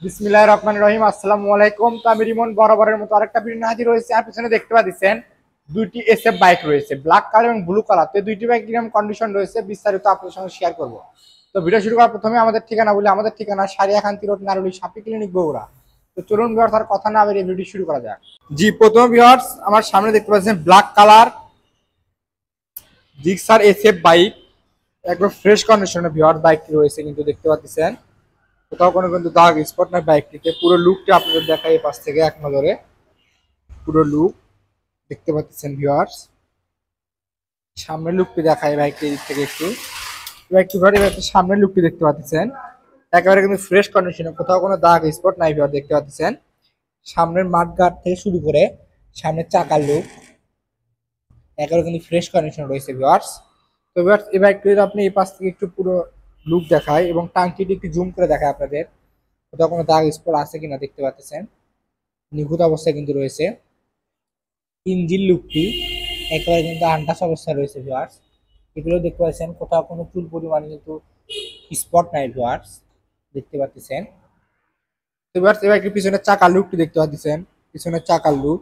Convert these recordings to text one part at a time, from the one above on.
বিসমিল্লাহির রহমানির রহিম। আসসালামু আলাইকুম। তো আমি রিমন বরাবরের মতো আরেকটা ভিডিও নিয়ে হাজির হয়েছি। আর পিছনে দেখতে পাচ্ছেন দুইটি এসএফ বাইক রয়েছে, ব্ল্যাক কালার এবং ব্লু কালার। তো দুইটি বাইক কিরকম কন্ডিশন রয়েছে বিস্তারিত আপনাদের সঙ্গে শেয়ার করব। তো ভিডিও শুরু করার প্রথমে আমাদের ঠিকানা বলি। আমাদের ঠিকানা সারিয়াখান্তি রোড, নারুলি, সাপি ক্লিনিক, বগুড়া। তো চলুন ভিউয়ার্স, আর কথা না বেরিয়ে ভিডিও শুরু করা যাক। জি, প্রথমে ভিউয়ার্স আমার সামনে দেখতে পাচ্ছেন black colour Gixxer SF bike, একদম ফ্রেশ কন্ডিশনে ভিউয়ার্স বাইকটি রয়েছে, কিন্তু দেখতে পাচ্ছেন কোথাও কোনো কিন্তু দাগ স্পট না বাইকটিতে। পুরো লুকটা আপনাদের দেখাই এই পাশ থেকে এক নজরে। পুরো লুক দেখতে পাচ্ছেন ভিউয়ার্স। সামনের লুকটি দেখায় বাইকটির দিক থেকে একটু। বাইকটি ঘরে সামনের লুকটি দেখতে পাচ্ছেন একেবারে কিন্তু ফ্রেশ কন্ডিশনে, কোথাও কোনো দাগ স্পট নাই ভিউয়ার দেখতে পাচ্ছেন। সামনের মাঠ গার্ড থেকে শুরু করে সামনের চাকার লুক একেবারে কিন্তু ফ্রেশ কন্ডিশনে রয়েছে ভিউয়ার্স। তো ভিউয়ার্স এই বাইকটি আপনি এই পাশ থেকে একটু পুরো লুক দেখায় এবং টাঙ্কিটি একটু জুম করে দেখায় আপনাদের, কোথাও কোনো দাগ স্পট আছে কিনা দেখতে পাচ্ছেন। নিখুঁত অবস্থায় কিন্তু রয়েছে। ইঞ্জিন লুকটি একেবারে কিন্তু আনটাচ অবস্থায় রয়েছে ভিউয়ার্স। এগুলো দেখতে পাচ্ছেন কোথাও কোনো চুল পরিমাণ কিন্তু স্পট নাই ভিউয়ার্স দেখতে পাচ্ছেন। তো ভিউয়ার্স এবার একটু পিছনের চাকার লুকটি দেখতে পাচ্ছেন, পিছনের চাকার লুক।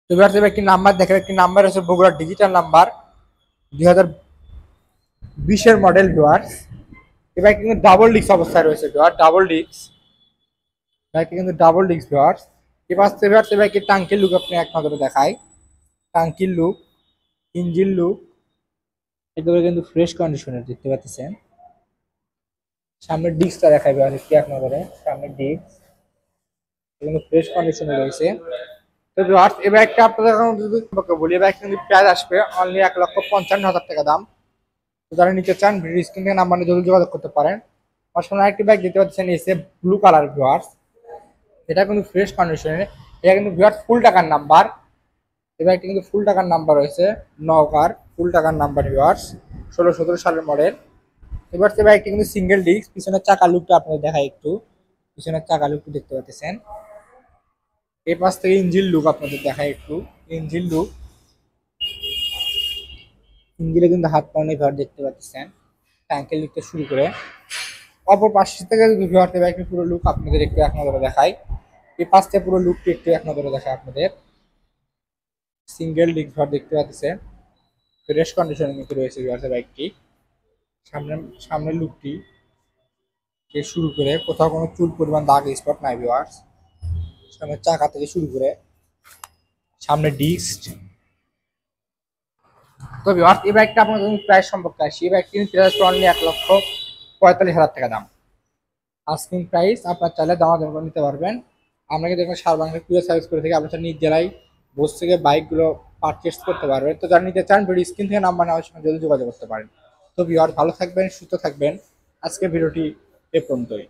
তো ভিউয়ার্স এবার একটি নাম্বার দেখেন, একটি নাম্বার হচ্ছে বগুড়া ডিজিটাল নাম্বার 2020-এর মডেল ভিউয়ার্স। এবার কিন্তু ডাবল ডিস্ক অবস্থায় রয়েছে ভিউয়ার, ডাবল ডিস্ক বাইকটি কিন্তু ডাবল ডিস্ক ভিউয়ার্স। এবার ভিউয়ার্স এবার কি টাঙ্কির লুক আপনি এক নজরে দেখায়। টাঙ্কির লুক, ইঞ্জিন লুক একেবারে কিন্তু ফ্রেশ কন্ডিশনের দেখতে পাচ্ছেন। সামনের ডিস্কটা দেখাবে আর কি এক নজরে, সামনের ডিস্ক কিন্তু ফ্রেশ কন্ডিশনে রয়েছে। তো ভিউয়ার্স এই বাইকটা আপনাদের যদি বলি, এই বাইকটা কিন্তু প্রাইস আসবে অনলি 1,55,000 টাকা দাম। তো যারা নিতে চান ভিডিও স্ক্রিন থেকে নাম্বার নিয়ে জলদি যোগাযোগ করতে পারেন। আমার সামনে আরেকটি বাইক দেখতে পাচ্ছেন এসে ব্লু কালার ভিউয়ার্স, এটা কিন্তু ফ্রেশ কন্ডিশনে। এটা কিন্তু ভিউয়ার্স ফুল টাকার নাম্বার। এই বাইকটা কিন্তু ফুল টাকার নাম্বার রয়েছে, নওগাঁর ফুল টাকার নাম্বার ভিউয়ার্স, 16-17 সালের মডেল। এবার এই বাইকটি কিন্তু সিঙ্গেল ডিস্ক। পিছনের চাকা লুকটা আপনাদের দেখায় একটু, পিছনের চাকা লুকটা দেখতে পাচ্ছেন। এই পাশ থেকে ইঞ্জিন লুক আপনাদের দেখায় একটু, ইঞ্জিন লুক। ইঞ্জিনে কিন্তু হাত পাওয়া ঘর দেখতে পাচ্ছেন, ট্যাঙ্কের লুকটা শুরু করে অপর পাশ থেকে ভিউয়ার বাইকের পুরো লুক আপনাদের একটু এক নজরে দেখায়। এই পাশ থেকে পুরো লুকটি একটু এক নজরে দেখায় আপনাদের। সিঙ্গেল ডিস্ক ঘর দেখতে পাচ্ছেন, ফ্রেশ কন্ডিশনে কিন্তু রয়েছে ভিউয়ার্স বাইকটি। সামনের লুকটি শুরু করে কোথাও কোনো চুল পরিমাণ দাগ স্পট নাই ভিউয়ার্স। সামনের চাকা থেকে শুরু করে সামনে ডিস্ক। তো ভিউয়ার্স এই বাইকটা আপনাদের প্রাইস সম্পর্কে আসি। এই বাইকটি প্রাইস অনলি 1,45,000 টাকা দাম। আস্কিং প্রাইস, আপনার চাইলে দামাদামি করে নিতে পারবেন। আমরা কিন্তু এখন সারা বাংলাদেশে কুরিয়ার সার্ভিস করে থাকি, আপনার নিজ জেলায় বসে থেকে বাইকগুলো পারচেস করতে পারবেন। তো যারা নিতে চান ভিডিও স্ক্রিন থেকে নাম্বার নেওয়ার সময় যদি যোগাযোগ করতে পারেন। তো ভিউয়ার্স ভালো থাকবেন, সুস্থ থাকবেন। আজকে ভিডিওটি এ পর্যন্তই।